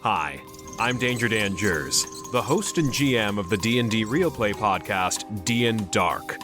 Hi, I'm Danger Dan Jers, the host and GM of the D&D Real Play podcast, D&D Dark.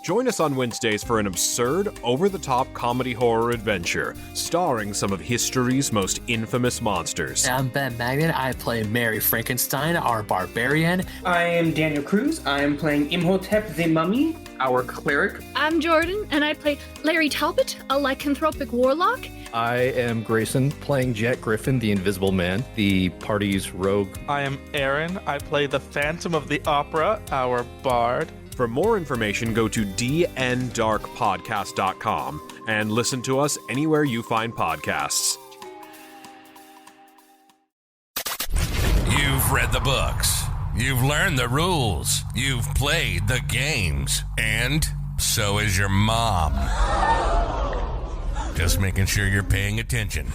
Join us on Wednesdays for an absurd, over-the-top comedy horror adventure, starring some of history's most infamous monsters. I'm Ben Magnet. I play Mary Frankenstein, our barbarian. I am Daniel Cruz. I am playing Imhotep the Mummy, our cleric. I'm Jordan, and I play Larry Talbot, a lycanthropic warlock. I am Grayson, playing Jack Griffin, the Invisible Man, the party's rogue. I am Aaron. I play the Phantom of the Opera, our bard. For more information, go to dndarkpodcast.com and listen to us anywhere you find podcasts. You've read the books. You've learned the rules. You've played the games. And so is your mom. Just making sure you're paying attention.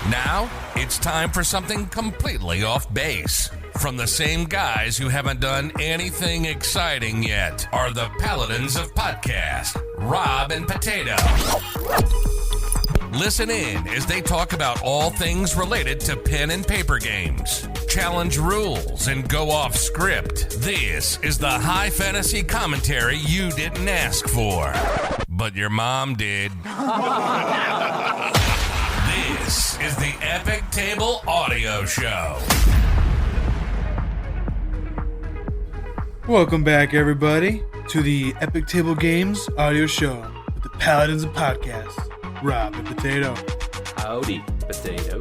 Now, it's time for something completely off base. From the same guys who haven't done anything exciting yet are the Paladins of Podcast, Rob and Potato. Listen in as they talk about all things related to pen and paper games, challenge rules, and go off script. This is the high fantasy commentary you didn't ask for, but your mom did. This is the Epic Table Audio Show. Welcome back, everybody, to the Epic Table Games audio show with the Paladins of Podcast, Rob and Potato. Howdy, Potato.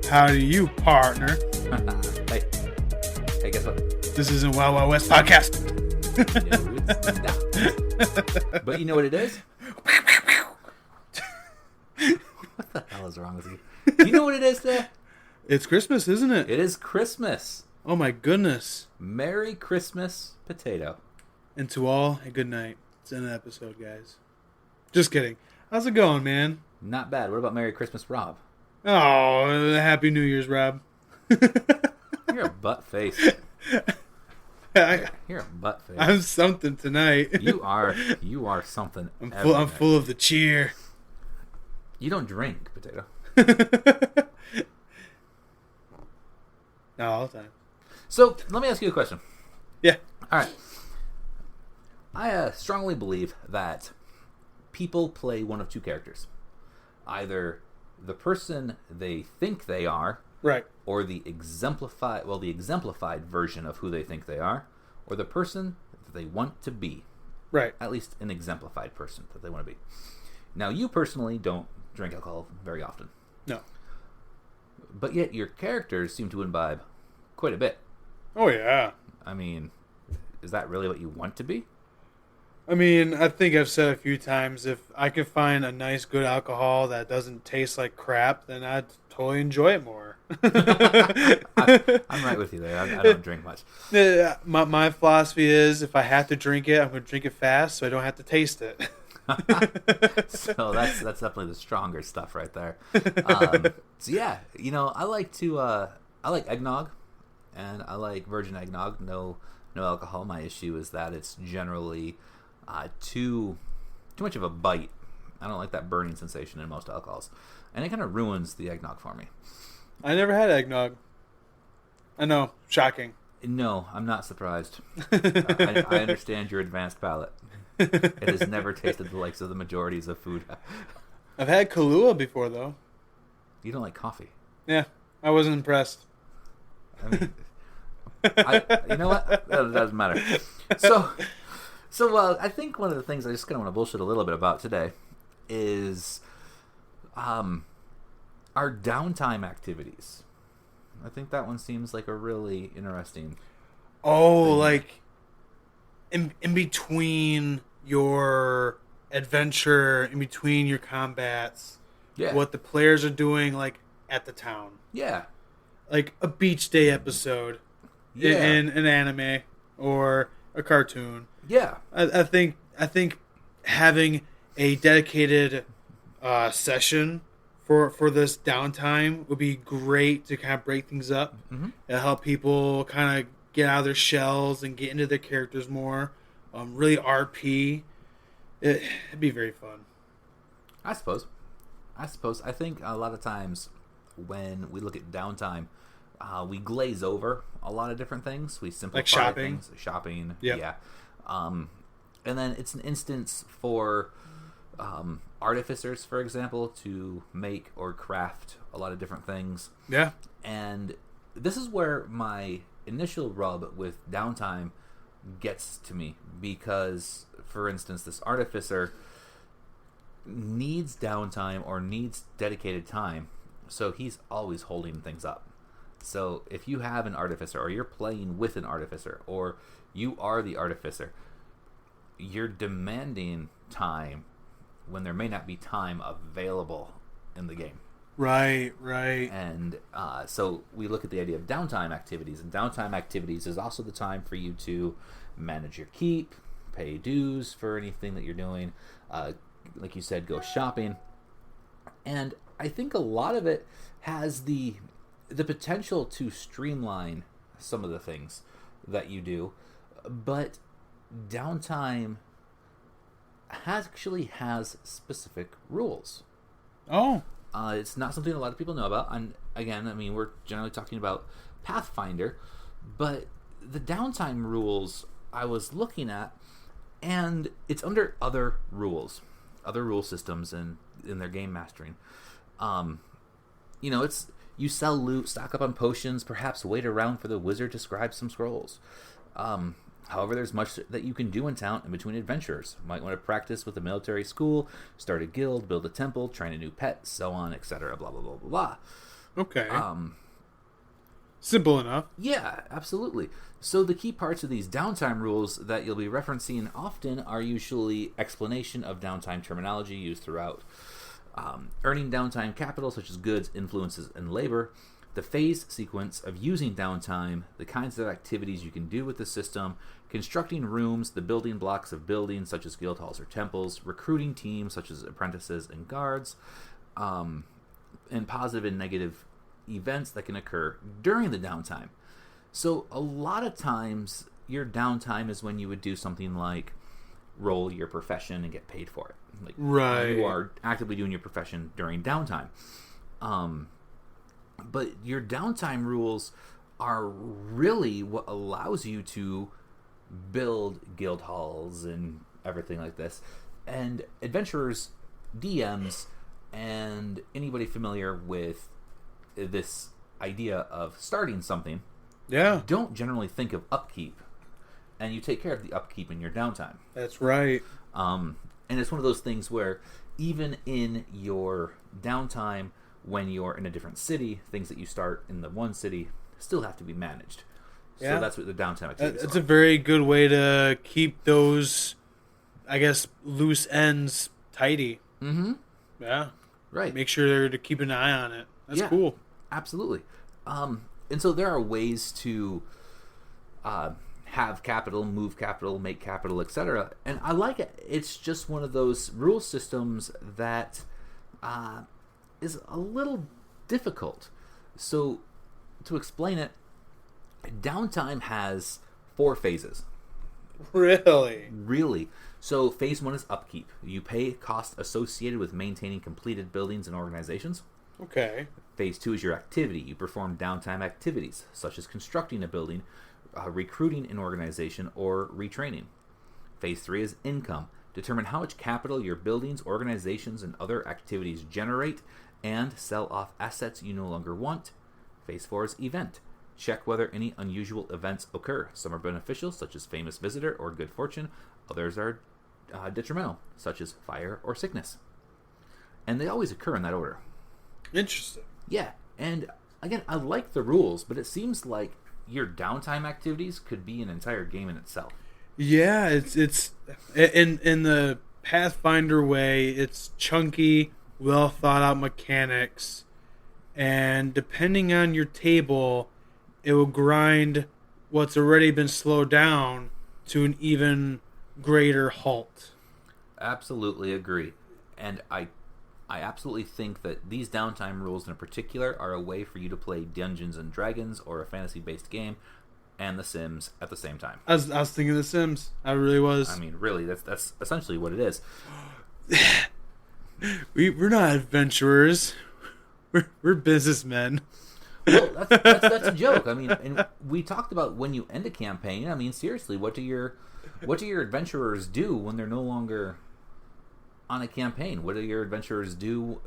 Howdy you, partner. Hey, guess what? This isn't Wild Wild West Podcast. No, it's not. But you know what it is? What the hell is wrong with you? Do you know what it is today? It's Christmas, isn't it? It is Christmas. Oh my goodness. Merry Christmas, Potato. And to all, a good night. It's in the episode, guys. Just kidding. How's it going, man? Not bad. What about Merry Christmas, Rob? Oh, Happy New Year's, Rob. You're a butt face. You're a butt face. I'm something tonight. You are something. I'm full of the cheer. You don't drink, Potato. No, all the time. So, let me ask you a question. Yeah. All right. I strongly believe that people play one of two characters. Either the person they think they are, Right. or the exemplified version of who they think they are, or the person that they want to be. Right. At least an exemplified person that they want to be. Now, you personally don't drink alcohol very often. No. But yet your characters seem to imbibe quite a bit. Oh, yeah. I mean, is that really what you want to be? I mean, I think I've said a few times, if I can find a nice, good alcohol that doesn't taste like crap, then I'd totally enjoy it more. I'm right with you there. I don't drink much. My philosophy is, if I have to drink it, I'm going to drink it fast so I don't have to taste it. So that's definitely the stronger stuff right there. So yeah, I like eggnog, and I like virgin eggnog. No alcohol. My issue is that it's generally too much of a bite. I don't like that burning sensation in most alcohols, and it kind of ruins the eggnog for me. I never had eggnog. I know, shocking. No, I'm not surprised. I understand your advanced palate. It has never tasted the likes of the majorities of food. I've had Kahlua before, though. You don't like coffee. Yeah, I wasn't impressed. I mean, you know what? That doesn't matter. So I think one of the things I just kind of want to bullshit a little bit about today is our downtime activities. I think that one seems like a really interesting thing. Like in between your adventure, in between your combats, what the players are doing, like at the town. Yeah. Like a beach day episode in an anime or a cartoon. Yeah. I think having a dedicated session for this downtime would be great to kind of break things up. Mm-hmm. It'll help people kind of get out of their shells and get into their characters more. Really RP. It'd be very fun. I suppose. I think a lot of times when we look at downtime, We glaze over a lot of different things. We simplify Like shopping. things. Shopping. Yep. Yeah. And then it's an instance for artificers, for example, to make or craft a lot of different things. Yeah. And this is where my initial rub with downtime gets to me, because, for instance, this artificer needs downtime or needs dedicated time, so he's always holding things up. So if you have an artificer, or you're playing with an artificer, or you are the artificer, you're demanding time when there may not be time available in the game. Right. And so we look at the idea of downtime activities, and downtime activities is also the time for you to manage your keep, pay dues for anything that you're doing, like you said, go shopping. And I think a lot of it has the potential to streamline some of the things that you do, but downtime actually has specific rules. Oh. It's not something a lot of people know about. And again, I mean, we're generally talking about Pathfinder, but the downtime rules I was looking at, and it's under other rules, other rule systems in their game mastering. It's you sell loot, stock up on potions, perhaps wait around for the wizard to scribe some scrolls. However, there's much that you can do in town in between adventures. You might want to practice with a military school, start a guild, build a temple, train a new pet, so on, etc. Blah, blah, blah, blah, blah. Okay. Simple enough. Yeah, absolutely. So the key parts of these downtime rules that you'll be referencing often are usually explanation of downtime terminology used throughout, earning downtime capital such as goods, influences, and labor, the phase sequence of using downtime, the kinds of activities you can do with the system, constructing rooms, the building blocks of buildings such as guild halls or temples, recruiting teams such as apprentices and guards, and positive and negative events that can occur during the downtime. So a lot of times your downtime is when you would do something like roll your profession and get paid for it. Like, right. You are actively doing your profession during downtime. But your downtime rules are really what allows you to build guild halls and everything like this. And adventurers, DMs, and anybody familiar with this idea of starting something, don't generally think of upkeep, and you take care of the upkeep in your downtime. That's right. And it's one of those things where even in your downtime, when you're in a different city, things that you start in the one city still have to be managed. So that's what the downtime activities It's are. a very good way to keep those, I guess, loose ends tidy. Mm-hmm. Yeah. Right. Make sure to keep an eye on it. That's cool. Absolutely. And so there are ways to have capital, move capital, make capital, etc. And I like it. It's just one of those rule systems that is a little difficult. So to explain it, downtime has 4 phases. Really. So phase 1 is upkeep. You pay costs associated with maintaining completed buildings and organizations. Okay. Phase 2 is your activity. You perform downtime activities, such as constructing a building, recruiting an organization, or retraining. Phase 3 is income. Determine how much capital your buildings, organizations, and other activities generate, and sell off assets you no longer want. Phase 4 is event. Check whether any unusual events occur. Some are beneficial, such as famous visitor or good fortune. Others are detrimental, such as fire or sickness. And they always occur in that order. Interesting. Yeah, and again, I like the rules, but it seems like your downtime activities could be an entire game in itself. Yeah, it's in the Pathfinder way, it's chunky, well thought out mechanics, and depending on your table, it will grind what's already been slowed down to an even greater halt. Absolutely agree. And I absolutely think that these downtime rules in particular are a way for you to play Dungeons and Dragons or a fantasy-based game and The Sims at the same time. I was thinking The Sims. I really was. I mean, really, that's essentially what it is. We're not adventurers. We're businessmen. Well, that's a joke. I mean, and we talked about when you end a campaign. I mean, seriously, what do your adventurers do when they're no longer on a campaign? What do your adventurers do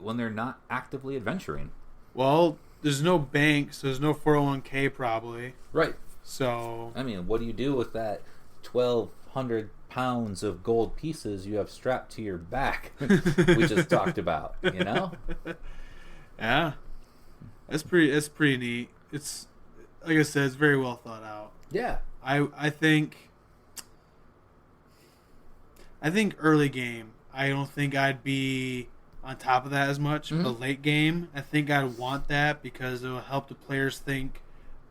when they're not actively adventuring? Well, there's no banks, there's no 401k probably. Right. So I mean, what do you do with that 1,200 pounds of gold pieces you have strapped to your back? We just talked about, you know? Yeah. That's pretty neat. It's like I said, it's very well thought out. Yeah. I think early game, I don't think I'd be on top of that as much. Mm-hmm. But late game, I think I'd want that because it will help the players think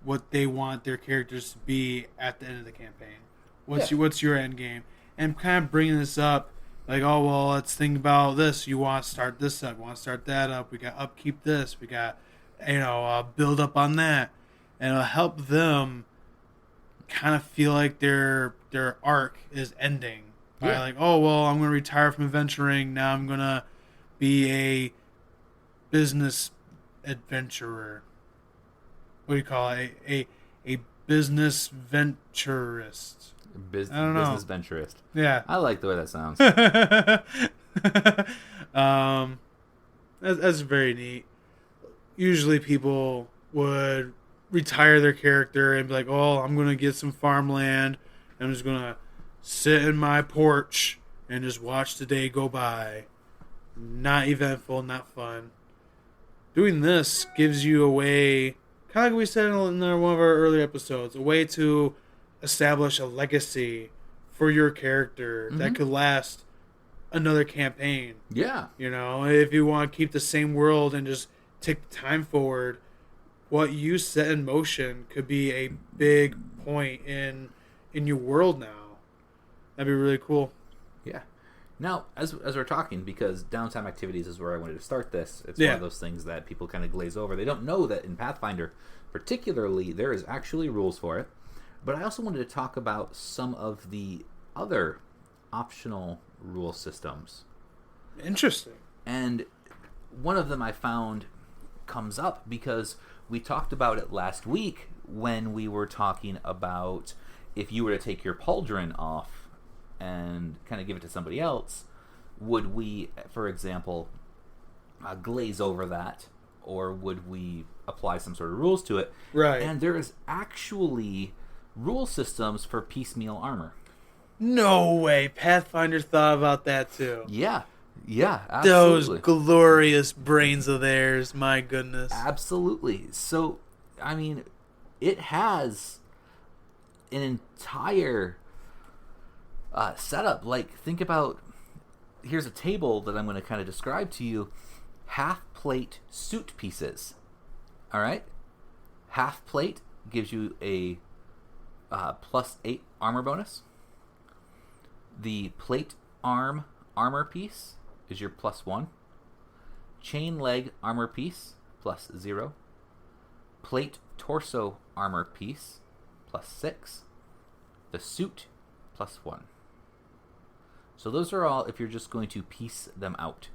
what they want their characters to be at the end of the campaign. What's your end game? And kind of bringing this up, like, oh, well, let's think about this. You want to start this up. You want to start that up. We got upkeep this. We got, build up on that. And it'll help them kind of feel like their arc is ending. By like, oh, well, I'm going to retire from adventuring. Now I'm going to be a business adventurer. What do you call it? A business venturist. I don't know. Business venturist. Yeah. I like the way that sounds. That's very neat. Usually people would retire their character and be like, oh, I'm going to get some farmland. I'm just going to sit in my porch and just watch the day go by. Not eventful, not fun. Doing this gives you a way, kind of like we said in one of our earlier episodes, a way to establish a legacy for your character that could last another campaign. Yeah. If you want to keep the same world and just take the time forward, what you set in motion could be a big point in your world now. That'd be really cool. Yeah. Now, as we're talking, because downtime activities is where I wanted to start this, it's one of those things that people kind of glaze over. They don't know that in Pathfinder, particularly, there is actually rules for it. But I also wanted to talk about some of the other optional rule systems. Interesting. And one of them I found comes up because we talked about it last week when we were talking about if you were to take your pauldron off and kind of give it to somebody else, would we, for example, glaze over that, or would we apply some sort of rules to it? Right. And there is actually rule systems for piecemeal armor. No way. Pathfinder thought about that too. Yeah, absolutely. Those glorious brains of theirs, my goodness. Absolutely. So, I mean, it has an entire setup. Like, think about, here's a table that I'm going to kind of describe to you. Half plate suit pieces. All right? Half plate gives you a +8 armor bonus. The plate arm armor piece is your +1. Chain leg armor piece +0. Plate torso armor piece +6. The suit +1. So those are all if you're just going to piece them out.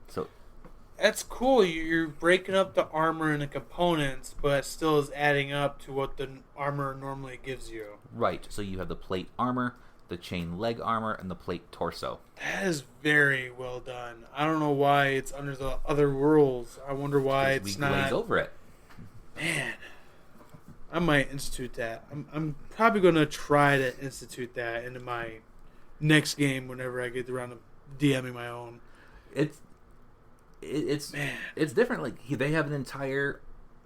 So that's cool. You're breaking up the armor into components, but it still is adding up to what the armor normally gives you. Right. So you have the plate armor, the chain leg armor, and the plate torso. That is very well done. I don't know why it's under the other rules. I wonder why it's not. We glaze over it. Man, I might institute that. I'm probably going to try to institute that into my next game whenever I get around to DMing my own. It's different. Like, they have an entire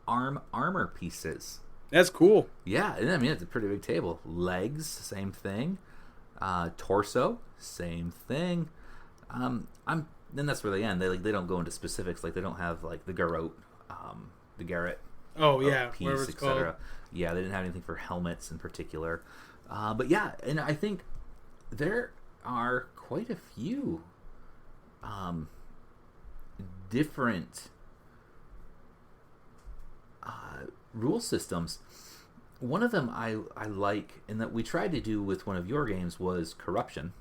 armor pieces. That's cool. Yeah, and I mean, it's a pretty big table. Legs, same thing. Torso, same thing. Then that's where they end. They don't go into specifics. Like, they don't have like the garrote, the garret. Oh yeah, piece, etc. Yeah, they didn't have anything for helmets in particular. But yeah, and I think there are quite a few different rule systems. One of them I like, and that we tried to do with one of your games, was corruption.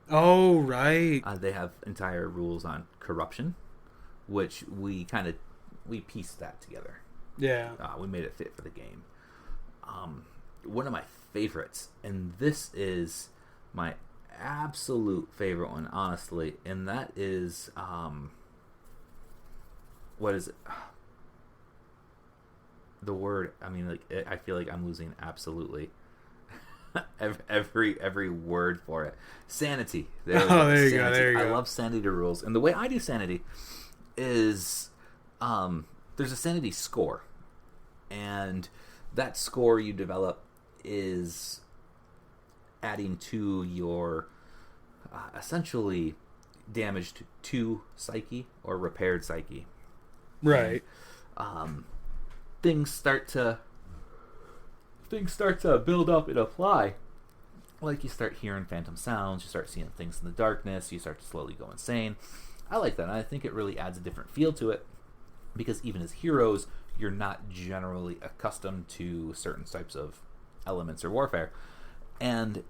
Oh, right. They have entire rules on corruption, which we kind of we pieced that together. Yeah. We made it fit for the game. One of my favorites, and this is my absolute favorite one, honestly, and that is what is it? The word. I mean, like, I feel like I'm losing absolutely every word for it. Sanity. There you go. There you go. I love sanity rules, and the way I do sanity is there's a sanity score, and that score you develop is adding to your essentially damaged to psyche or repaired psyche. Right. And, things start to build up and apply. Like, you start hearing phantom sounds, you start seeing things in the darkness, you start to slowly go insane. I like that. I think it really adds a different feel to it, because even as heroes, you're not generally accustomed to certain types of elements or warfare. And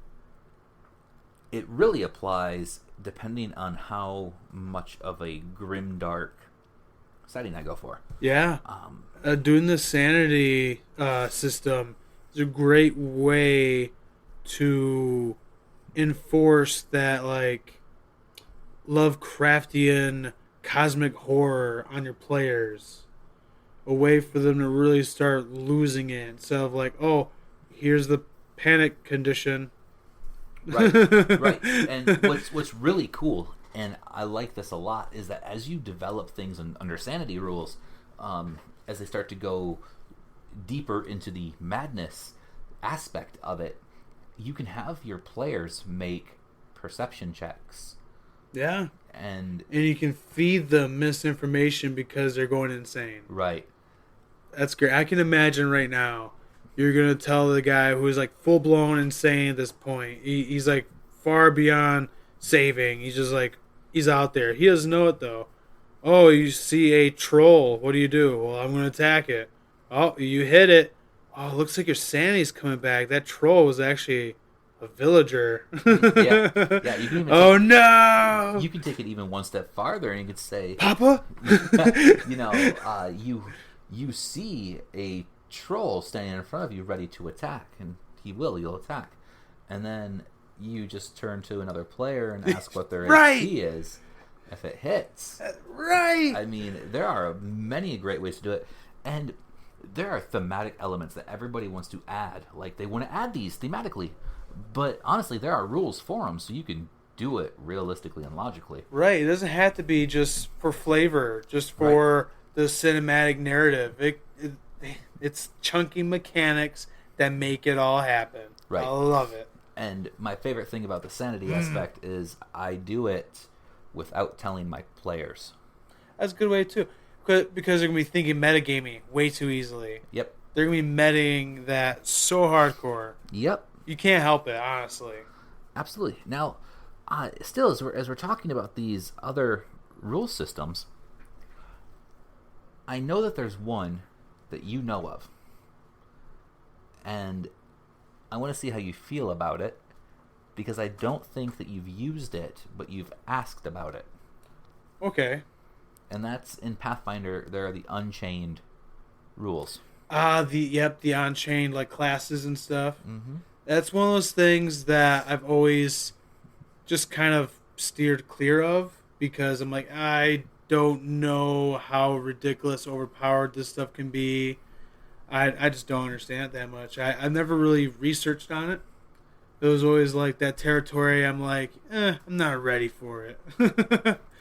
it really applies depending on how much of a grim, dark setting I go for. Yeah. Doing the sanity system is a great way to enforce that, like, Lovecraftian cosmic horror on your players. A way for them to really start losing it, instead of like, oh, here's the panic condition. Right. And what's really cool, and I like this a lot, is that as you develop things under sanity rules, as they start to go deeper into the madness aspect of it, you can have your players make perception checks. Yeah. And you can feed them misinformation because they're going insane. Right. That's great. I can imagine right now you're going to tell the guy who's like full-blown insane at this point. He's like far beyond saving. He's just like, he's out there. He doesn't know it, though. Oh, you see a troll. What do? Well, I'm going to attack it. Oh, you hit it. Oh, it looks like your sanity's coming back. That troll was actually a villager. Yeah. You can even no! You can take it even one step farther, and you could say, Papa? You see a troll standing in front of you ready to attack, and you'll attack. And then you just turn to another player and ask what their AC is. If it hits. Right! I mean, there are many great ways to do it. And there are thematic elements that everybody wants to add. Like, they want to add these thematically. But honestly, there are rules for them, so you can do it realistically and logically. Right. It doesn't have to be just for flavor, just for the cinematic narrative. It's chunky mechanics that make it all happen. Right. I love it. And my favorite thing about the sanity aspect is I do it without telling my players. That's a good way, too. Because they're going to be thinking metagaming way too easily. Yep. They're going to be meting that so hardcore. Yep. You can't help it, honestly. Absolutely. Now, still, as we're talking about these other rule systems, I know that there's one that you know of. And I want to see how you feel about it, because I don't think that you've used it, but you've asked about it. Okay. And that's in Pathfinder. There are the Unchained rules. The Unchained, like, classes and stuff. Mm-hmm. That's one of those things that I've always just kind of steered clear of, because I'm like, I don't know how ridiculous, overpowered this stuff can be. I just don't understand it that much. I've never really researched on it. It was always like that territory. I'm like, I'm not ready for it.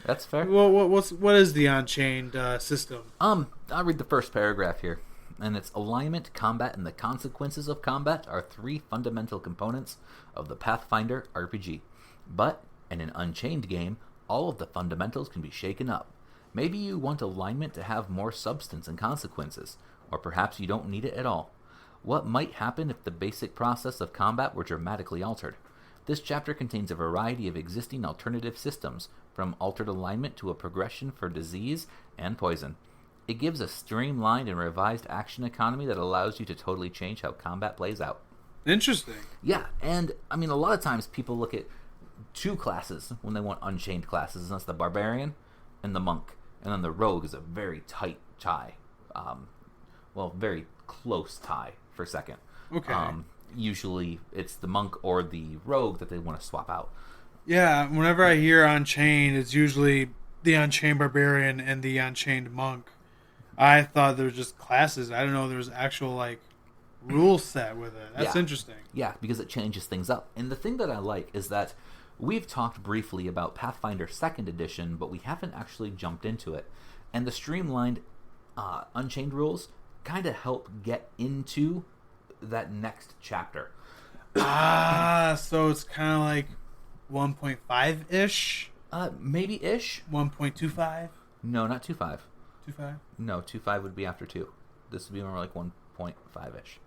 That's fair. Well, what is the Unchained system? I'll read the first paragraph here. And its alignment, combat, and the consequences of combat are three fundamental components of the Pathfinder RPG. But, in an Unchained game, all of the fundamentals can be shaken up. Maybe you want alignment to have more substance and consequences, or perhaps you don't need it at all. What might happen if the basic process of combat were dramatically altered? This chapter contains a variety of existing alternative systems, from altered alignment to a progression for disease and poison. It gives a streamlined and revised action economy that allows you to totally change how combat plays out. Interesting. Yeah, and I mean, a lot of times people look at two classes when they want Unchained classes, and that's the Barbarian and the Monk. And then the Rogue is a very tight tie. Well, very close tie for second. Okay. Usually it's the monk or the rogue that they want to swap out. Yeah, whenever I hear Unchained, it's usually the Unchained Barbarian and the Unchained Monk. I thought there were just classes. I don't know there was actual, like, rule set with it. That's interesting. Yeah, because it changes things up. And the thing that I like is that we've talked briefly about Pathfinder 2nd Edition, but we haven't actually jumped into it. And the streamlined Unchained rules kind of help get into that next chapter. So it's kind of like 1.5-ish? Maybe-ish. 1.25? No, not 2.5. 2.5? No, 2.5 would be after 2. This would be more like 1.5-ish.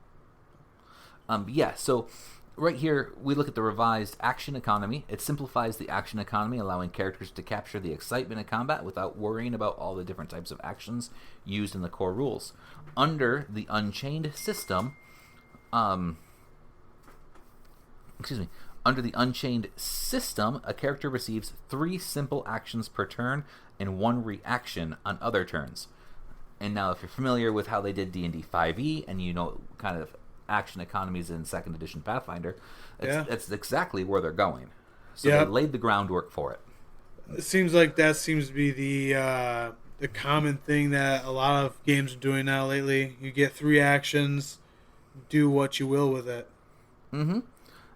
Yeah, so right here, we look at the revised action economy. It simplifies the action economy, allowing characters to capture the excitement of combat without worrying about all the different types of actions used in the core rules. Under the Unchained system, under the Unchained system, a character receives 3 simple actions per turn and 1 reaction on other turns. And now, if you're familiar with how they did D&D 5e, and you know kind of action economies in 2nd edition Pathfinder, that's exactly where they're going. So they laid the groundwork for it. It seems like that seems to be the common thing that a lot of games are doing now lately. You get 3 actions, do what you will with it. Mm-hmm.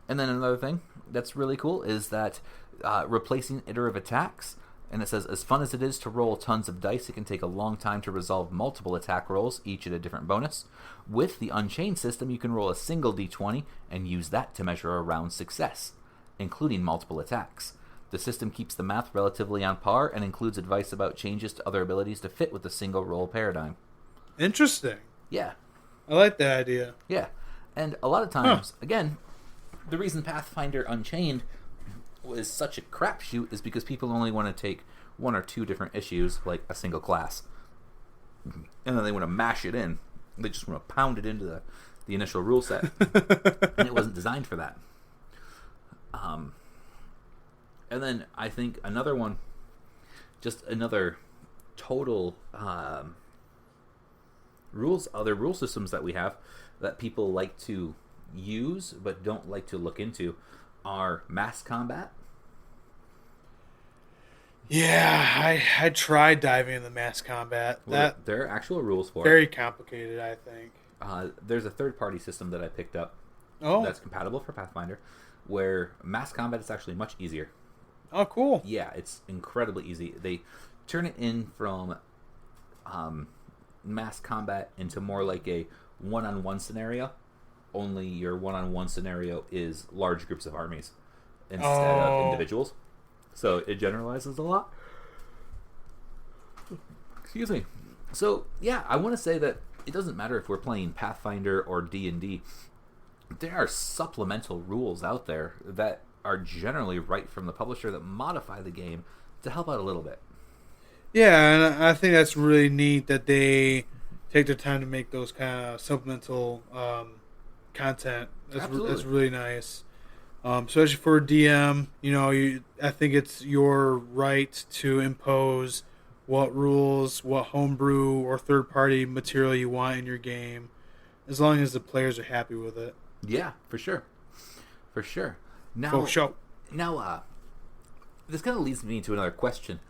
And then another thing that's really cool is that replacing iterative attacks. And it says, as fun as it is to roll tons of dice, it can take a long time to resolve multiple attack rolls, each at a different bonus. With the Unchained system, you can roll a single d20 and use that to measure a round's success, including multiple attacks. The system keeps the math relatively on par and includes advice about changes to other abilities to fit with the single roll paradigm. Interesting. Yeah. I like that idea. Yeah. And a lot of times, again, the reason Pathfinder Unchained is such a crapshoot is because people only want to take 1 or 2 different issues, like a single class, and then they want to mash it in. They just want to pound it into the initial rule set, and it wasn't designed for that. And then I think another one, just another total other rule systems that we have that people like to use but don't like to look into are mass combat. Yeah, I tried diving into mass combat. Well, there are actual rules for very it. complicated, I think. There's a third-party system that I picked up that's compatible for Pathfinder, where mass combat is actually much easier. Oh, cool. Yeah, it's incredibly easy. They turn it in from mass combat into more like a one-on-one scenario. Only your one-on-one scenario is large groups of armies instead of individuals. So it generalizes a lot. Excuse me. So, yeah, I want to say that it doesn't matter if we're playing Pathfinder or D&D. There are supplemental rules out there that are generally right from the publisher that modify the game to help out a little bit. Yeah, and I think that's really neat that they take the time to make those kind of supplemental content. That's really nice. Especially for a DM, I think it's your right to impose what rules, what homebrew or third-party material you want in your game, as long as the players are happy with it. Yeah, for sure. Now, this kind of leads me to another question.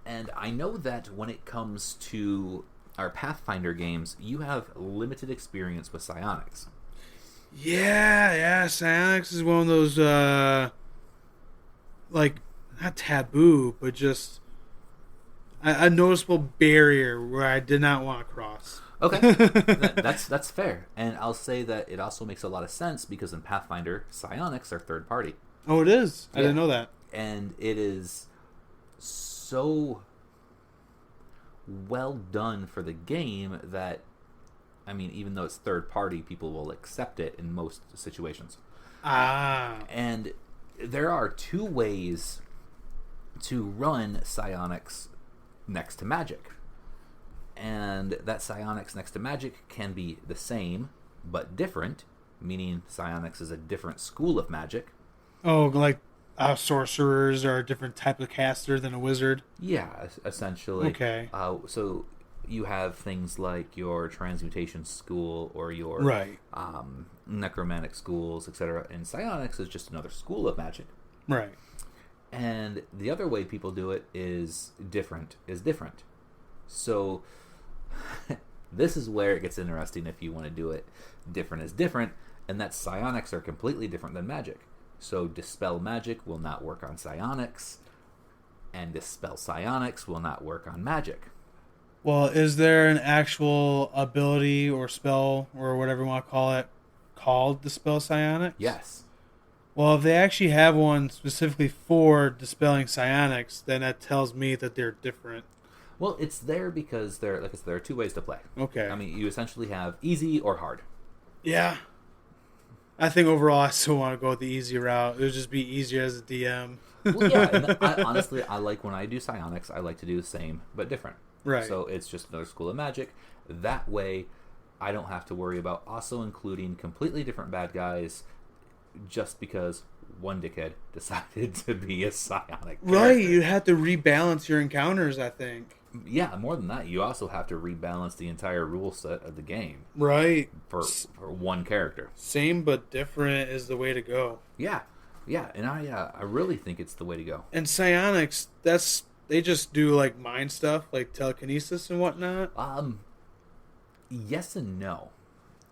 And I know that when it comes to our Pathfinder games, you have limited experience with psionics. Yeah, psionics is one of those, not taboo, but just a noticeable barrier where I did not want to cross. Okay, that's fair. And I'll say that it also makes a lot of sense because in Pathfinder, psionics are third party. Oh, it is? I didn't know that. And it is so well done for the game that, I mean, even though it's third party, people will accept it in most situations. And there are 2 ways to run psionics next to magic. And that psionics next to magic can be the same, but different, meaning psionics is a different school of magic. Oh, like sorcerers are a different type of caster than a wizard? Yeah, essentially. Okay. So you have things like your transmutation school or your Right. necromantic schools, etc. And psionics is just another school of magic. Right. And the other way people do it is different. So this is where it gets interesting if you want to do it different is different, and that psionics are completely different than magic. So dispel magic will not work on psionics, and dispel psionics will not work on magic. Well, is there an actual ability or spell or whatever you want to call it called Dispel Psionics? Yes. Well, if they actually have one specifically for dispelling psionics, then that tells me that they're different. Well, it's there because there are two ways to play. Okay. I mean, you essentially have easy or hard. Yeah. I think overall I still want to go with the easy route. It would just be easier as a DM. Well, yeah, and honestly, I like when I do psionics, I like to do the same but different. Right. So it's just another school of magic. That way, I don't have to worry about also including completely different bad guys just because one dickhead decided to be a psionic character. Right, you have to rebalance your encounters, I think. Yeah, more than that, you also have to rebalance the entire rule set of the game. Right. For one character. Same but different is the way to go. Yeah, and I really think it's the way to go. And psionics, they just do like mind stuff, like telekinesis and whatnot. Yes and no.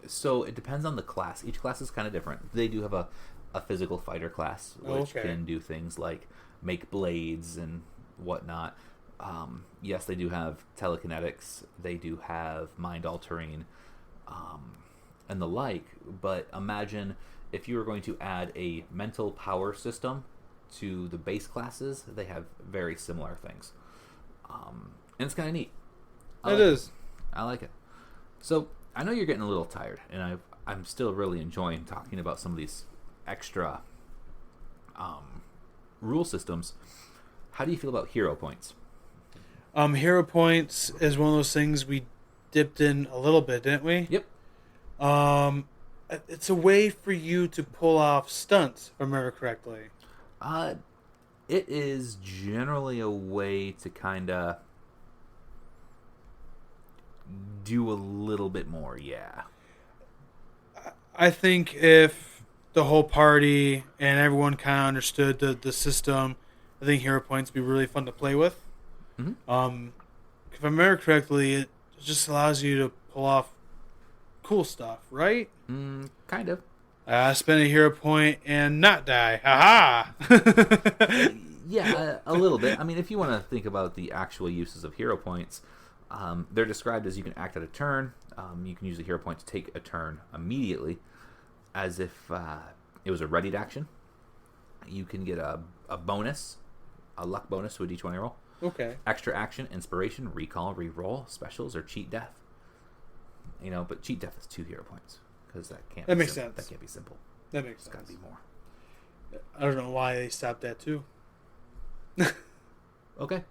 So it depends on the class. Each class is kind of different. They do have a physical fighter class, which can do things like make blades and whatnot. Yes, they do have telekinetics. They do have mind altering, and the like. But imagine if you were going to add a mental power system to the base classes, they have very similar things. And it's kind of neat. It is. I like it. So I know you're getting a little tired, and I'm still really enjoying talking about some of these extra rule systems. How do you feel about hero points? Hero points is one of those things we dipped in a little bit, didn't we? Yep. It's a way for you to pull off stunts, if I remember correctly. It is generally a way to kind of do a little bit more, yeah. I think if the whole party and everyone kind of understood the system, I think hero points would be really fun to play with. Mm-hmm. If I remember correctly, it just allows you to pull off cool stuff, right? Kind of. Spend a hero point and not die. Ha-ha! Yeah, a little bit. I mean, if you want to think about the actual uses of hero points, they're described as you can act at a turn. You can use a hero point to take a turn immediately, as if it was a readied action. You can get a bonus, a luck bonus to a d20 roll. Okay. Extra action, inspiration, recall, reroll, specials, or cheat death. But cheat death is 2 hero points because that makes sense. That can't be simple. That makes sense. It's got to be more. I don't know why they stopped that too. Okay.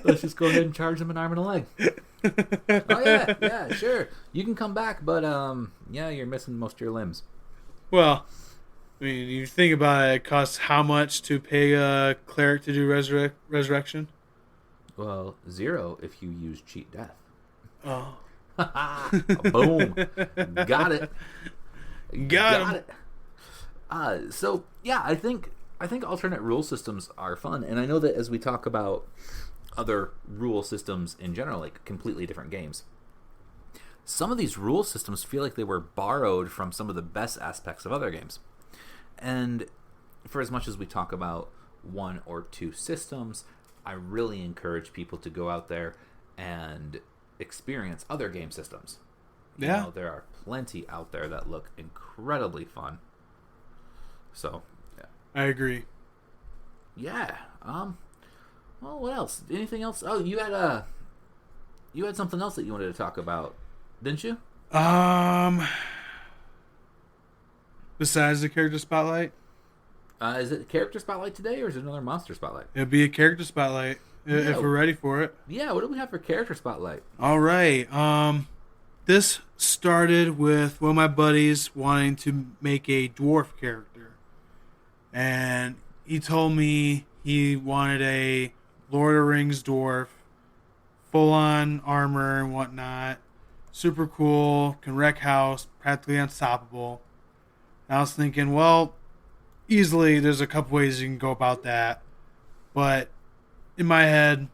Let's just go ahead and charge them an arm and a leg. Oh yeah, sure. You can come back, but you're missing most of your limbs. Well, I mean, you think about it, it costs how much to pay a cleric to do resurrection? Well, 0 if you use cheat death. Oh. Boom. Got it. Got it. So yeah, I think alternate rule systems are fun, and I know that as we talk about other rule systems in general, like completely different games, some of these rule systems feel like they were borrowed from some of the best aspects of other games. And for as much as we talk about 1 or 2 systems, I really encourage people to go out there and experience other game systems. Yeah. There are plenty out there that look incredibly fun. So, yeah. I agree. Yeah. Well, what else? Anything else? Oh, you had something else that you wanted to talk about, didn't you? Besides the character spotlight? Is it a character spotlight today, or is it another monster spotlight? It'll be a character spotlight if we're ready for it. Yeah, what do we have for character spotlight? All right. This started with one of my buddies wanting to make a dwarf character. And he told me he wanted a Lord of the Rings dwarf full-on armor and whatnot. Super cool, can wreck house, practically unstoppable. And I was thinking, well, easily there's a couple ways you can go about that. But in my head,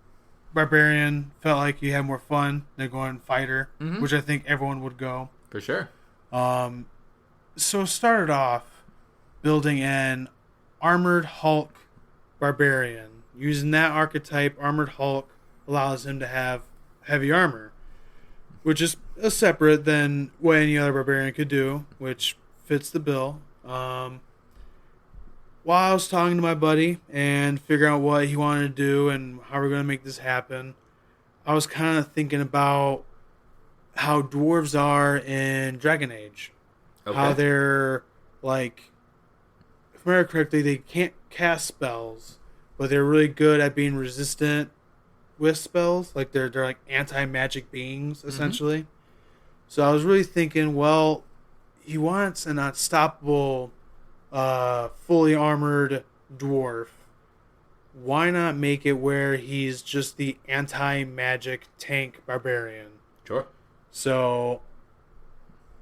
Barbarian felt like you had more fun than going Fighter, which I think everyone would go. For sure. So started off building an Armored Hulk Barbarian. Using that archetype, Armored Hulk allows him to have heavy armor, which is separate than what any other Barbarian could do, which fits the bill. While I was talking to my buddy and figuring out what he wanted to do and how we're going to make this happen, I was kind of thinking about how dwarves are in Dragon Age. Okay. How they're, like, if I remember correctly, they can't cast spells, but they're really good at being resistant with spells. Like, they're like anti-magic beings, essentially. So I was really thinking, well, he wants an unstoppable, fully armored dwarf. Why not make it where he's just the anti-magic tank barbarian? Sure. So,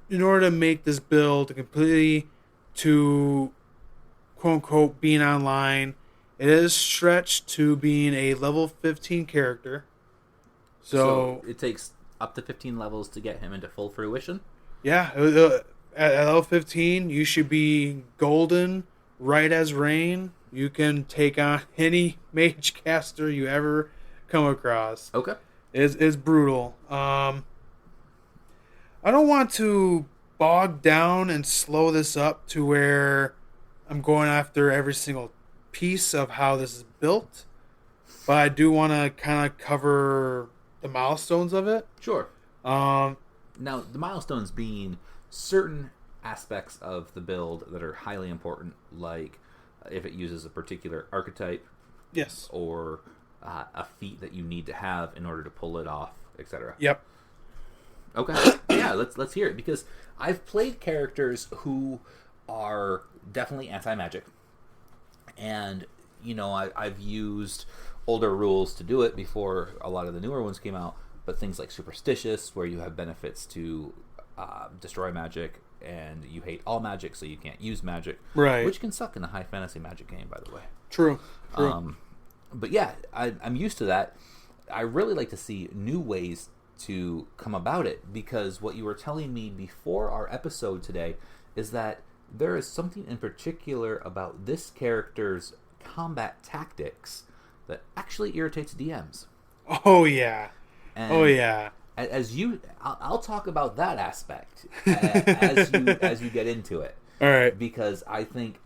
in order to make this build completely to quote-unquote being online, it is stretched to being a level 15 character. So it takes up to 15 levels to get him into full fruition? Yeah, at level 15, you should be golden, right as rain. You can take on any mage caster you ever come across. Okay. It's brutal. I don't want to bog down and slow this up to where I'm going after every single piece of how this is built, but I do want to kind of cover the milestones of it. Sure. Now, the milestones being certain aspects of the build that are highly important, like if it uses a particular archetype, yes, or a feat that you need to have in order to pull it off, etc. Yep. Okay. Yeah, let's hear it, because I've played characters who are definitely anti-magic, and I've used older rules to do it before a lot of the newer ones came out. But things like superstitious, where you have benefits to destroy magic, and you hate all magic, so you can't use magic, right? Which can suck in a high fantasy magic game, by the way. True. But yeah, I'm used to that. I really like to see new ways to come about it, because what you were telling me before our episode today is that there is something in particular about this character's combat tactics that actually irritates DMs. Oh yeah. And oh yeah. I'll talk about that aspect as you get into it. All right. Because I think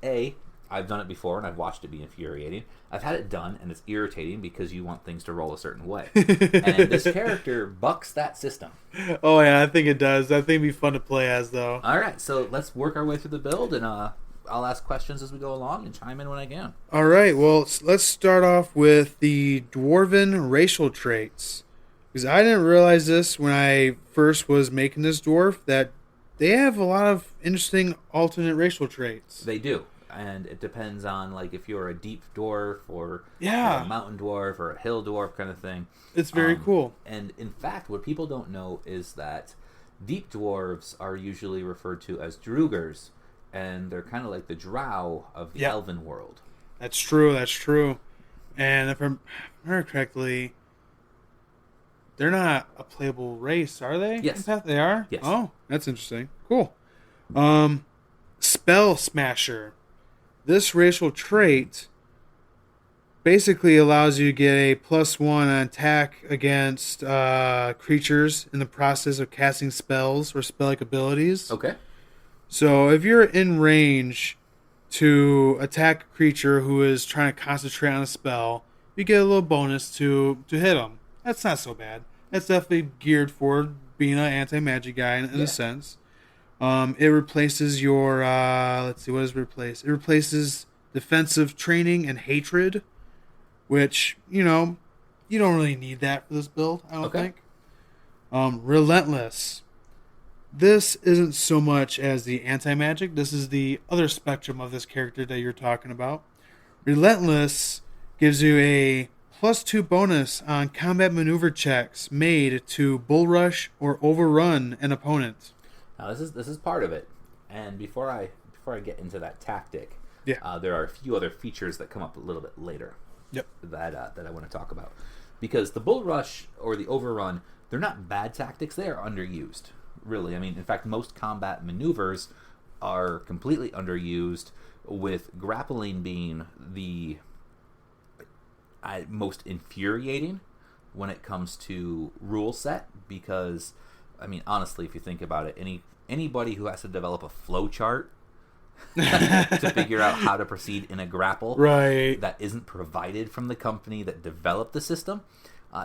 I've done it before and I've watched it be infuriating. I've had it done and it's irritating because you want things to roll a certain way. And this character bucks that system. Oh yeah, I think it does. I think it'd be fun to play as, though. All right, so let's work our way through the build, and I'll ask questions as we go along and chime in when I can. All right, well, let's start off with the dwarven racial traits. Because I didn't realize this when I first was making this dwarf, that they have a lot of interesting alternate racial traits. They do. And it depends on, like, if you're a deep dwarf or a mountain dwarf or a hill dwarf kind of thing. It's very cool. And in fact, what people don't know is that deep dwarves are usually referred to as drougers, and they're kind of like the drow of the elven world. That's true. And if I remember correctly, they're not a playable race, are they? Yes. They are? Yes. Oh, that's interesting. Cool. Spell Smasher. This racial trait basically allows you to get a +1 on attack against creatures in the process of casting spells or spell-like abilities. Okay. So if you're in range to attack a creature who is trying to concentrate on a spell, you get a little bonus to hit them. That's not so bad. That's definitely geared for being an anti-magic guy in a sense. It replaces your, let's see, what does it replace? It replaces defensive training and hatred, which, you don't really need that for this build, I don't think. Relentless. This isn't so much as the anti-magic. This is the other spectrum of this character that you're talking about. Relentless gives you a +2 bonus on combat maneuver checks made to bull rush or overrun an opponent. Now this is part of it, and before I get into that tactic, there are a few other features that come up a little bit later. Yep. That I want to talk about, because the bull rush or the overrun, they're not bad tactics. They are underused, really. I mean, in fact, most combat maneuvers are completely underused, with grappling being the most infuriating when it comes to rule set, because I mean, honestly, if you think about it, anybody who has to develop a flow chart to figure out how to proceed in a grapple that isn't provided from the company that developed the system,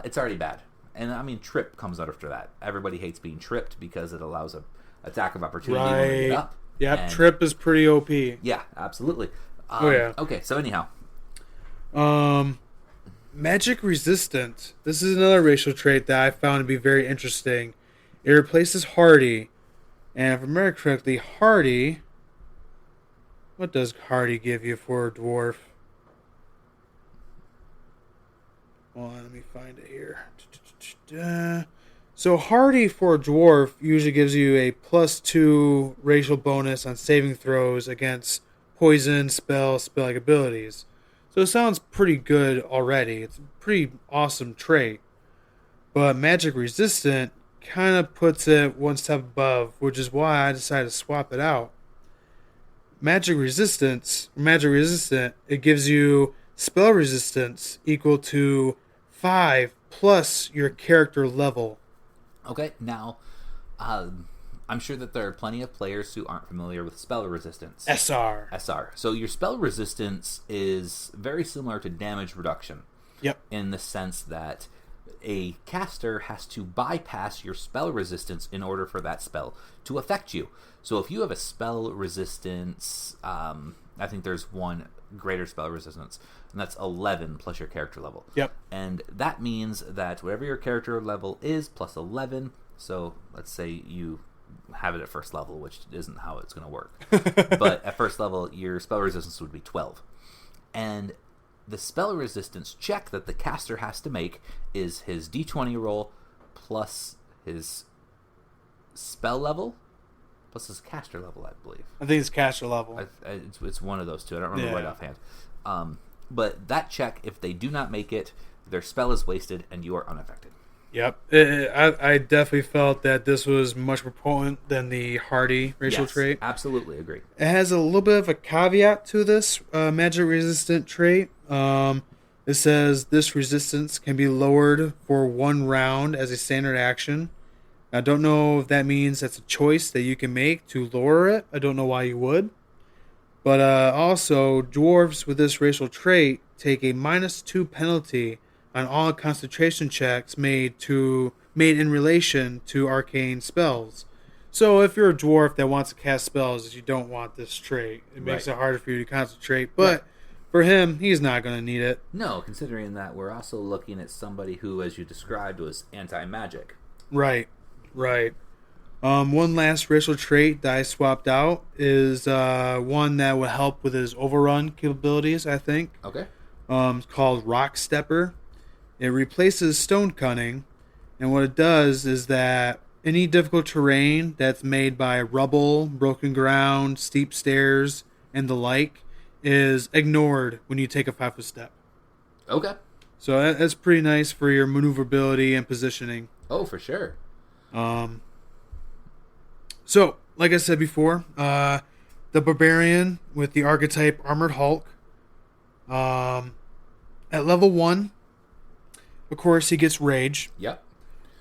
it's already bad. And I mean, trip comes out after that. Everybody hates being tripped because it allows a attack of opportunity when they get up. Yep, and trip is pretty OP. Yeah, absolutely. Okay, so anyhow. Magic resistant. This is another racial trait that I found to be very interesting. It replaces hardy. And if I remember correctly, hardy... What does hardy give you for a dwarf? Hold on, let me find it here. So hardy for a dwarf usually gives you a +2 racial bonus on saving throws against poison, spell-like abilities. So it sounds pretty good already. It's a pretty awesome trait. But magic resistant kind of puts it one step above, which is why I decided to swap it out. Magic resistant, it gives you spell resistance equal to 5 plus your character level. Okay, now, I'm sure that there are plenty of players who aren't familiar with spell resistance. SR. So your spell resistance is very similar to damage reduction. Yep. In the sense that a caster has to bypass your spell resistance in order for that spell to affect you. So if you have a spell resistance, I think there's one greater spell resistance, and that's 11 plus your character level. Yep. And that means that whatever your character level is plus 11, so let's say you have it at first level, which isn't how it's going to work. But at first level, your spell resistance would be 12. And the spell resistance check that the caster has to make is his d20 roll plus his spell level plus his caster level, I believe. I think it's caster level. It's one of those two. I don't remember right offhand. But that check, if they do not make it, their spell is wasted and you are unaffected. Yep. I definitely felt that this was much more potent than the hardy racial trait. Absolutely agree. It has a little bit of a caveat to this magic resistant trait. It says this resistance can be lowered for 1 round as a standard action. I don't know if that means that's a choice that you can make to lower it. I don't know why you would. But also, dwarves with this racial trait take a -2 penalty on all concentration checks made in relation to arcane spells. So if you're a dwarf that wants to cast spells, you don't want this trait. It makes it harder for you to concentrate. But for him, he's not going to need it. No, considering that we're also looking at somebody who, as you described, was anti-magic. Right. One last racial trait that I swapped out is one that would help with his overrun capabilities, I think. Okay. It's called Rock Stepper. It replaces Stone Cunning, and what it does is that any difficult terrain that's made by rubble, broken ground, steep stairs, and the like is ignored when you take a 5-foot step. Okay. So that's pretty nice for your maneuverability and positioning. Oh, for sure. So, like I said before, the Barbarian with the archetype Armored Hulk. At level 1, of course, he gets Rage. Yep.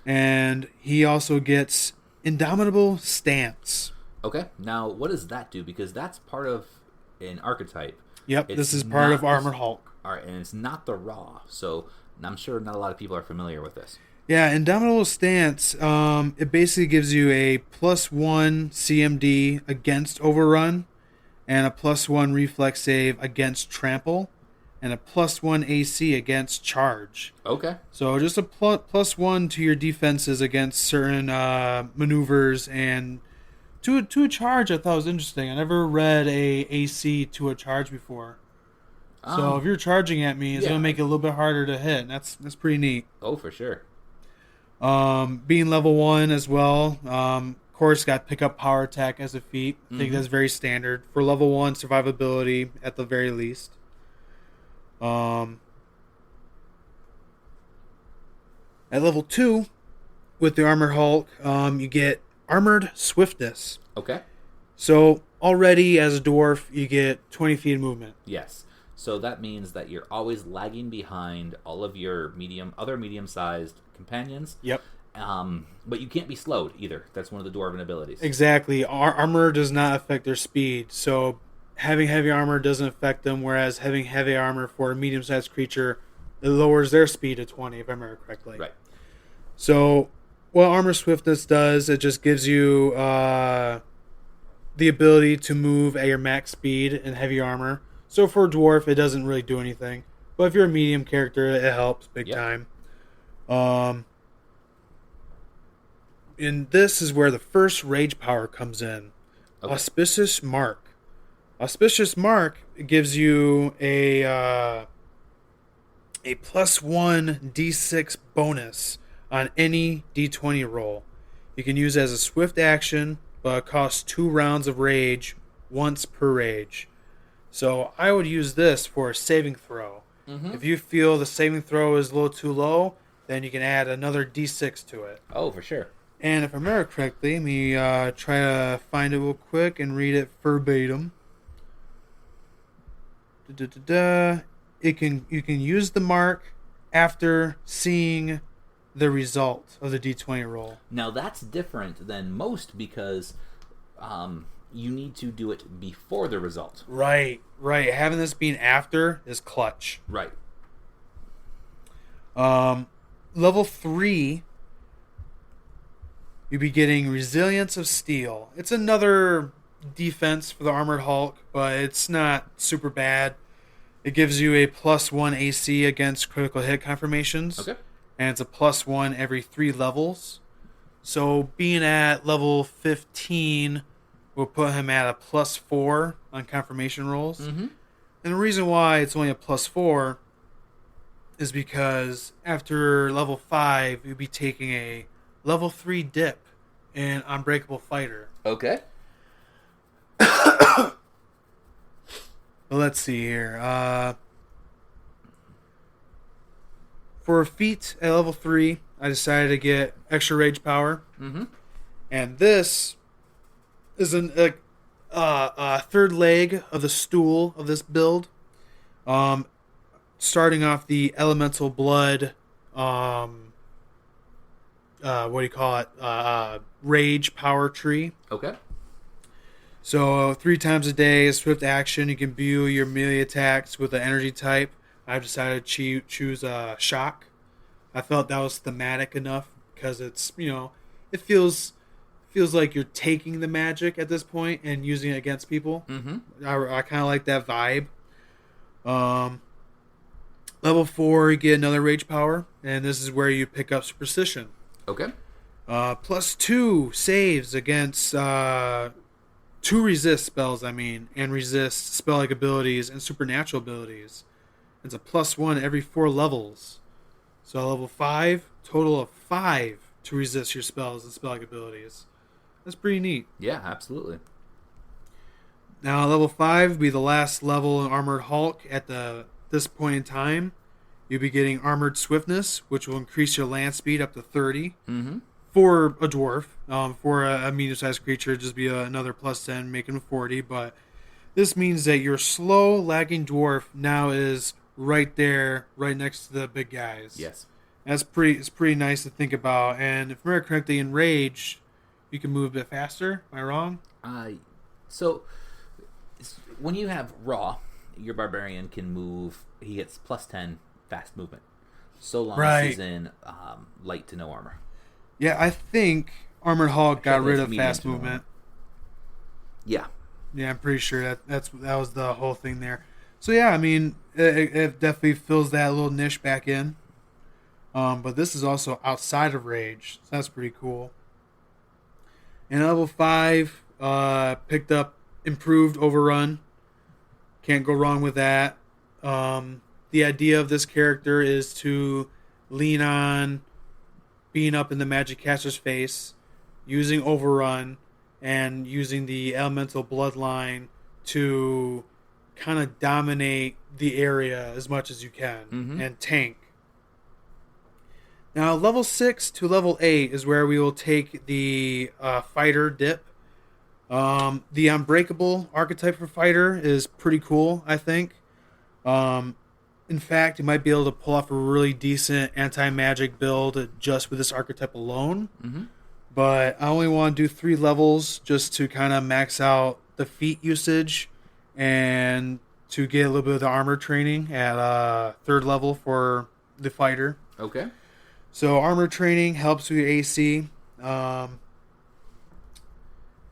And he also gets Indomitable Stance. Okay. Now, what does that do? Because that's part of an archetype. Yep, this is part of Armored Hulk. All right, and it's not the Raw, so I'm sure not a lot of people are familiar with this. Yeah, Indomitable Stance, it basically gives you a +1 CMD against Overrun, and a +1 Reflex save against Trample, and a +1 AC against Charge. Okay. So just a +1 to your defenses against certain maneuvers, and to a charge I thought was interesting. I never read a AC to a charge before. So if you're charging at me, it's going to make it a little bit harder to hit. And that's pretty neat. Oh, for sure. Being level 1 as well. Of course, got pick up power attack as a feat. I think that's very standard. For level 1, survivability at the very least. At level 2, with the Armored Hulk, you get Armored Swiftness. Okay. So already as a dwarf, you get 20 feet of movement. Yes. So that means that you're always lagging behind all of your other medium-sized companions. Yep. But you can't be slowed either. That's one of the dwarven abilities. Exactly. Armor does not affect their speed. So having heavy armor doesn't affect them, whereas having heavy armor for a medium-sized creature, it lowers their speed to 20, if I remember correctly. Right. So what Armor Swiftness does, it just gives you the ability to move at your max speed in heavy armor. So for a dwarf, it doesn't really do anything. But if you're a medium character, it helps big time. And this is where the first rage power comes in. Okay. Auspicious Mark. Auspicious Mark gives you a +1 d6 bonus on any d20 roll. You can use it as a swift action, but it costs 2 rounds of rage once per rage. So I would use this for a saving throw. If you feel the saving throw is a little too low, then you can add another d6 to it. Oh, for sure. And if I remember correctly, let me try to find it real quick and read it verbatim. You can use the mark after seeing the result of the d20 roll. Now that's different than most because you need to do it before the result. Right. Having this being after is clutch. Right. Level 3, you'll be getting Resilience of Steel. It's another defense for the Armored Hulk, but it's not super bad. It gives you a +1 AC against critical hit confirmations. Okay. And it's a +1 every 3 levels. So being at level 15 will put him at a +4 on confirmation rolls. And the reason why it's only a +4 is because after level 5, you'll be taking a level 3 dip in Unbreakable Fighter. Okay. Let's see here. For a feat at level 3, I decided to get extra rage power. And this is a third leg of the stool of this build. Starting off the elemental blood, rage power tree. Okay. So 3 times a day, swift action, you can view your melee attacks with an energy type. I've decided to choose shock. I felt that was thematic enough because it's, it feels like you're taking the magic at this point and using it against people. I kind of like that vibe. Level 4, you get another rage power, and this is where you pick up superstition. Okay. +2 saves against 2 resist spells, and resist spell-like abilities and supernatural abilities. It's a +1 every 4 levels. So level 5, total of 5 to resist your spells and spell-like abilities. That's pretty neat. Yeah, absolutely. Now level 5 will be the last level in Armored Hulk. At this point in time, you'll be getting Armored Swiftness, which will increase your land speed up to 30. For a dwarf. For a medium-sized creature, just be another +10, making 40. But this means that your slow, lagging dwarf now is right there, right next to the big guys. Yes. It's pretty nice to think about. And if I remember correctly, in Rage, you can move a bit faster. Am I wrong? So when you have Raw, your barbarian can move. He gets +10 fast movement, so long as he's in light to no armor. Yeah, I think Armored Hulk got rid of fast movement. Yeah, I'm pretty sure that was the whole thing there. So yeah, it definitely fills that little niche back in. But this is also outside of Rage, so that's pretty cool. And level 5, picked up Improved Overrun. Can't go wrong with that. The idea of this character is to lean on being up in the Magic Caster's face, using Overrun, and using the Elemental Bloodline to kind of dominate the area as much as you can and tank. Now, level 6 to level 8 is where we will take the fighter dip. The Unbreakable archetype for fighter is pretty cool, I think. In fact, you might be able to pull off a really decent anti-magic build just with this archetype alone. But I only want to do 3 levels just to kind of max out the feat usage and to get a little bit of the armor training at 3rd level for the fighter. Okay. So armor training helps with your AC.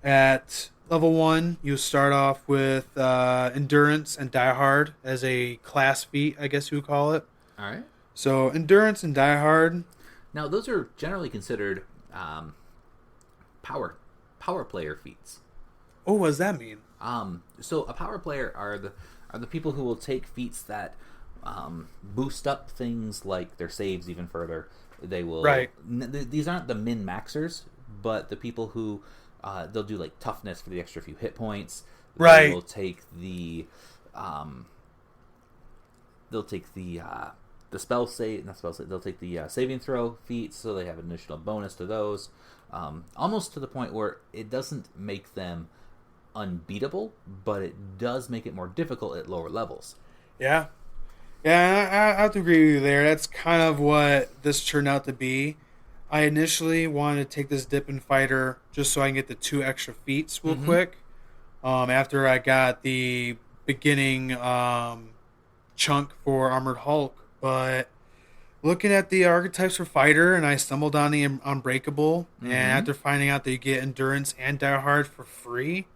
At level 1, you start off with Endurance and Die Hard as a class feat, I guess you would call it. All right. So Endurance and Die Hard. Now, those are generally considered power player feats. Oh, what does that mean? So a power player are the people who will take feats that boost up things like their saves even further. They will. Right. These aren't the min maxers, but the people who they'll do like toughness for the extra few hit points. Right. They will take the spell save, not spell save. They'll take the saving throw feats, so they have an additional bonus to those. Almost to the point where it doesn't make them unbeatable, but it does make it more difficult at lower levels. Yeah. Yeah, I have to agree with you there. That's kind of what this turned out to be. I initially wanted to take this dip in fighter just so I can get the 2 extra feats real quick. After I got the beginning chunk for Armored Hulk. But looking at the archetypes for fighter, and I stumbled on the Unbreakable, and after finding out that you get Endurance and Die Hard for free,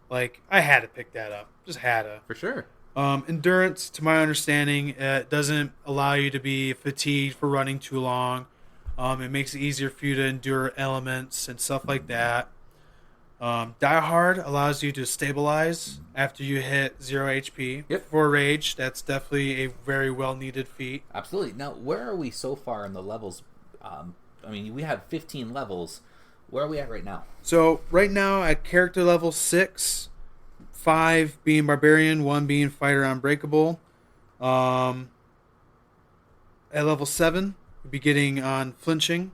like, I had to pick that up. Just had to. For sure. Endurance, to my understanding, doesn't allow you to be fatigued for running too long. It makes it easier for you to endure elements and stuff like that. Die Hard allows you to stabilize after you hit 0 HP. Yep. For Rage, that's definitely a very well-needed feat. Absolutely. Now, where are we so far in the levels? I mean, we have 15 levels. Where are we at right now? So, right now, at character level 6, 5 being Barbarian, 1 being Fighter Unbreakable. At level 7, you'll be getting Unflinching.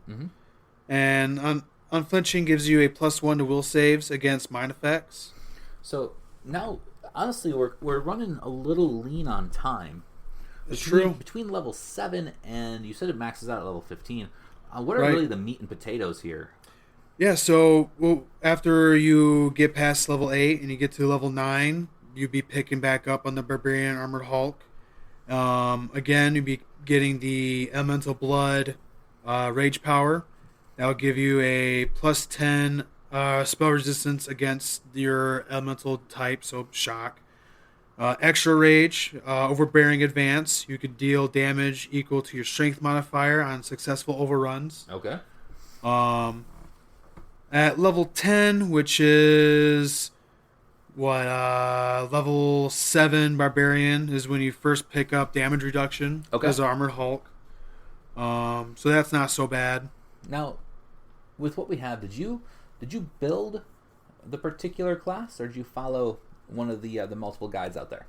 And Unflinching gives you a +1 to will saves against mind effects. So, now, honestly, we're running a little lean on time. It's true. Between level 7 and, you said it maxes out at level 15, what are Right. really the meat and potatoes here? Yeah, so after you get past level 8 and you get to level 9, you'd be picking back up on the Barbarian Armored Hulk. Again, you'd be getting the Elemental Blood Rage Power. That'll give you a +10 spell resistance against your elemental type, so shock. Extra Rage, Overbearing Advance. You could deal damage equal to your strength modifier on successful overruns. Okay. At level 10, which is level 7 Barbarian, is when you first pick up damage reduction as Armored Hulk. So that's not so bad. Now, with what we have, did you build the particular class, or did you follow one of the multiple guides out there?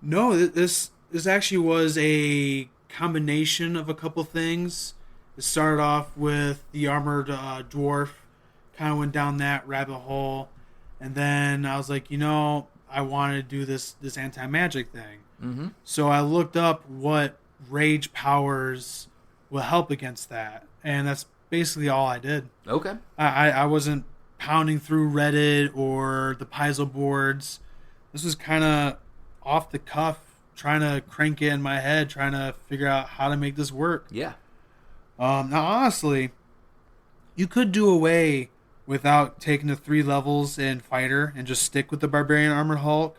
No, this actually was a combination of a couple things. It started off with the Armored Dwarf, kind of went down that rabbit hole, and then I was like, I wanted to do this anti-magic thing. So I looked up what rage powers will help against that, and that's basically all I did. Okay. I wasn't pounding through Reddit or the Paizo boards. This was kind of off the cuff, trying to crank it in my head, trying to figure out how to make this work. Yeah. Now, honestly, you could do away without taking the 3 levels in Fighter and just stick with the Barbarian Armored Hulk,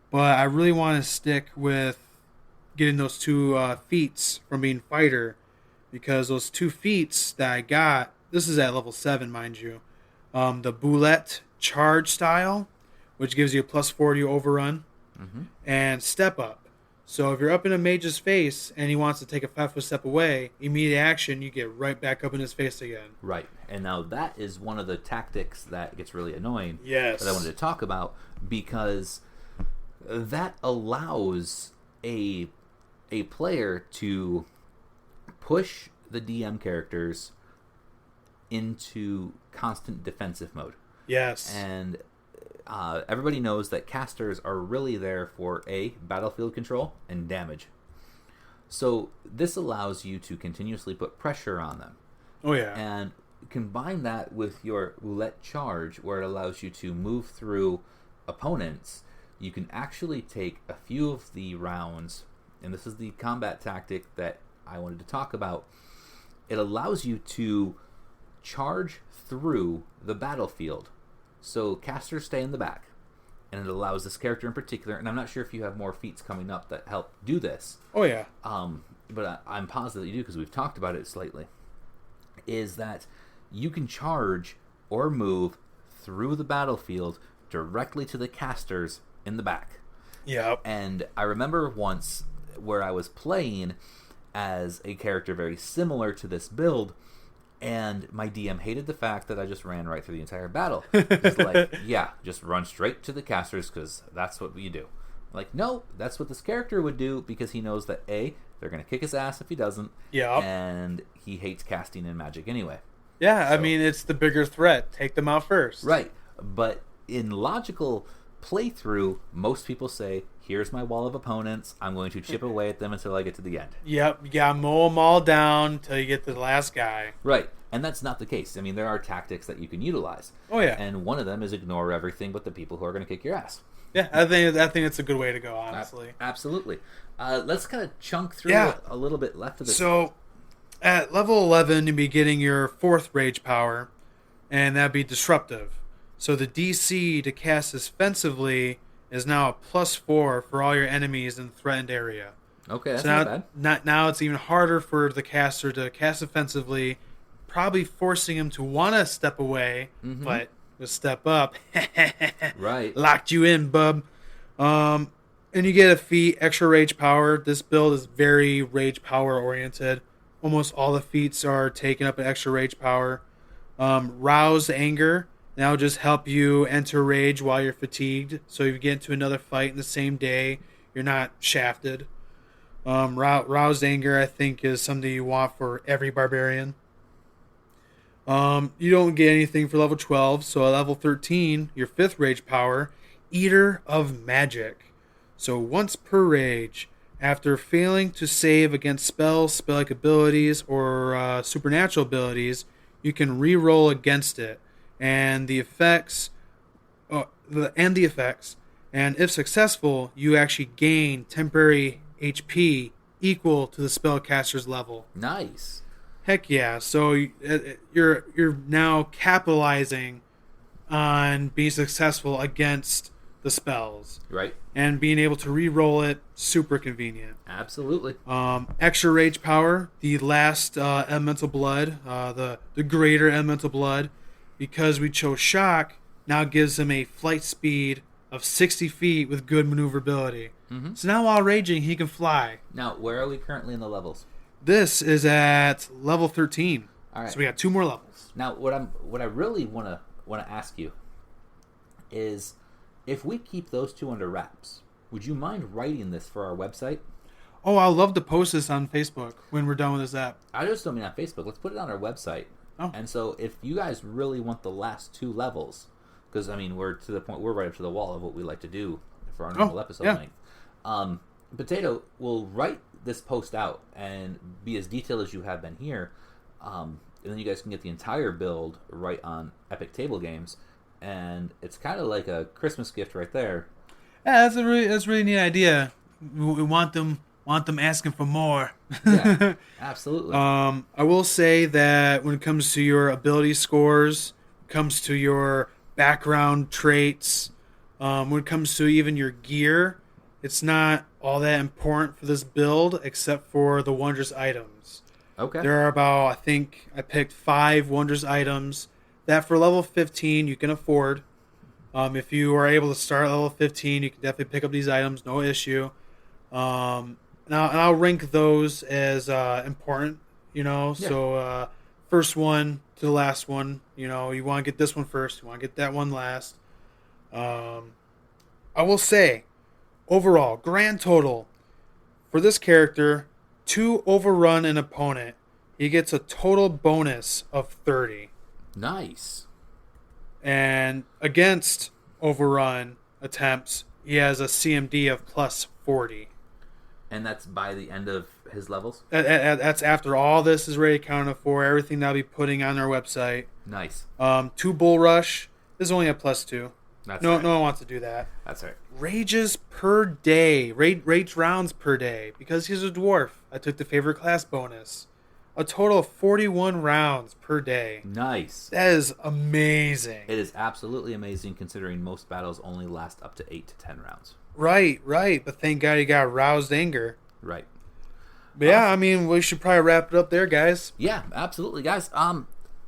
but I really want to stick with getting those 2 feats from being Fighter, because those 2 feats that I got, this is at level 7, mind you, the Boulette Charge style, which gives you a +40 overrun, and Step Up. So if you're up in a mage's face and he wants to take a 5-foot step away, immediate action, you get right back up in his face again. Right. And now that is one of the tactics that gets really annoying. Yes. That I wanted to talk about, because that allows a player to push the DM characters into constant defensive mode. Yes. And everybody knows that casters are really there for battlefield control and damage. So this allows you to continuously put pressure on them. Oh, yeah. And combine that with your roulette charge, where it allows you to move through opponents. You can actually take a few of the rounds, and this is the combat tactic that I wanted to talk about. It allows you to charge through the battlefield. So casters stay in the back, and it allows this character in particular, and I'm not sure if you have more feats coming up that help do this. Oh, yeah. But I'm positive that you do, because we've talked about it slightly, is that you can charge or move through the battlefield directly to the casters in the back. Yep. And I remember once where I was playing as a character very similar to this build, and my DM hated the fact that I just ran right through the entire battle. It's like, yeah, just run straight to the casters, because that's what you do. Like, no, that's what this character would do, because he knows that they're going to kick his ass if he doesn't. Yeah. And he hates casting and magic anyway. Yeah, So- I mean, it's the bigger threat. Take them out first. Right. But in logical playthrough, most people say, here's my wall of opponents. I'm going to chip away at them until I get to the end. Yep, you gotta mow them all down till you get to the last guy. Right. And that's not the case. I mean, there are tactics that you can utilize. Oh, yeah. And one of them is ignore everything but the people who are going to kick your ass. Yeah, I think it's a good way to go, honestly. Absolutely. Let's kind of chunk through a little bit left of this. So, at level 11, you'll be getting your 4th rage power, and that'd be disruptive. So the DC to cast offensively is now a +4 for all your enemies in the threatened area. Okay, that's so not bad. Now it's even harder for the caster to cast offensively, probably forcing him to want to step away, but to step up. Right. Locked you in, bub. And you get a feat, extra rage power. This build is very rage power oriented. Almost all the feats are taking up an extra rage power. Rouse anger. That'll just help you enter rage while you're fatigued. So if you get into another fight in the same day, you're not shafted. Roused anger, I think, is something you want for every barbarian. You don't get anything for level 12. So at level 13, your 5th rage power, Eater of Magic. So once per rage, after failing to save against spells, spell-like abilities, or supernatural abilities, you can re-roll against it. And the effects, and if successful, you actually gain temporary HP equal to the spellcaster's level. Nice. Heck yeah! So you're now capitalizing on being successful against the spells, Right. and being able to re-roll it, super convenient. Absolutely. Extra rage power, the last elemental blood, the greater elemental blood. Because we chose shock, now gives him a flight speed of 60 feet with good maneuverability. So now while raging, he can fly. Now, where are we currently in the levels? This is at level 13. All right. So we got 2 more levels. Now, what I really want to ask you is, if we keep those 2 under wraps, would you mind writing this for our website? Oh, I'll love to post this on Facebook when we're done with this app. I just don't mean on Facebook. Let's put it on our website. Oh. And so if you guys really want the last 2 levels, because, I mean, we're to the point, we're right up to the wall of what we like to do for our normal episode length. Potato will write this post out and be as detailed as you have been here. And then you guys can get the entire build right on Epic Table Games. And it's kind of like a Christmas gift right there. Yeah, that's a really neat idea. We want them asking for more. Yeah, absolutely. I will say that when it comes to your ability scores, comes to your background traits, when it comes to even your gear, it's not all that important for this build except for the wondrous items. Okay. There are about, I think I picked 5 wondrous items that for level 15 you can afford. If you are able to start at level 15, you can definitely pick up these items, no issue. Now, and I'll rank those as important, So first one to the last one, you want to get this one first, you want to get that one last. I will say, overall, grand total for this character, 2 overrun an opponent, he gets a total bonus of 30. Nice. And against overrun attempts, he has a CMD of plus 40. And that's by the end of his levels? That's after all this is already accounted for, everything that I'll be putting on our website. Nice. 2 Bull Rush. This is only a plus 2. That's no right. one wants to do that. That's right. Rages per day. Rage rounds per day. Because he's a dwarf, I took the favorite class bonus. A total of 41 rounds per day. Nice. That is amazing. It is absolutely amazing considering most battles only last up to 8 to 10 rounds. Right. But thank God he got roused anger. Right. But yeah, we should probably wrap it up there, guys. Yeah, absolutely, guys. I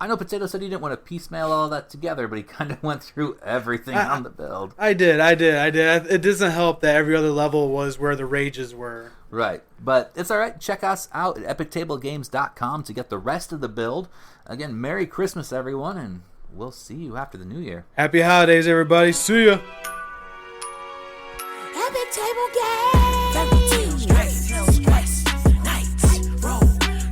know Potato said he didn't want to piecemeal all that together, but he kind of went through everything on the build. I did. It doesn't help that every other level was where the rages were. Right. But it's all right. Check us out at epictablegames.com to get the rest of the build. Again, Merry Christmas, everyone, and we'll see you after the New Year. Happy holidays, everybody. See ya. Epic Table Games. Fairy tales, dragons, quests, knights, roll,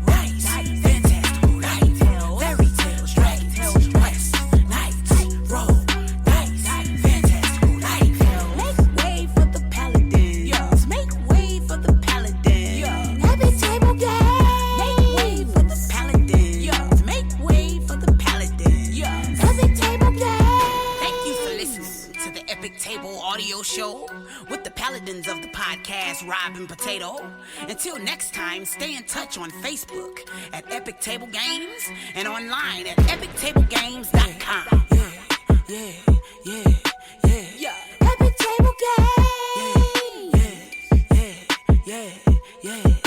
dice, fantastical life. Fairy tales, dragons, quests, knights, roll, dice, fantastical life. Make way for the paladins. Make way for the paladins. Epic Table Games. Make way for the paladins. Make way for the paladins. Epic Table Games. Thank you for listening to the Epic Table audio show with the paladins of the podcast, Rob and Potato. Until next time, stay in touch on Facebook at Epic Table Games and online at epictablegames.com. Yeah. Epic Table Games. Yeah.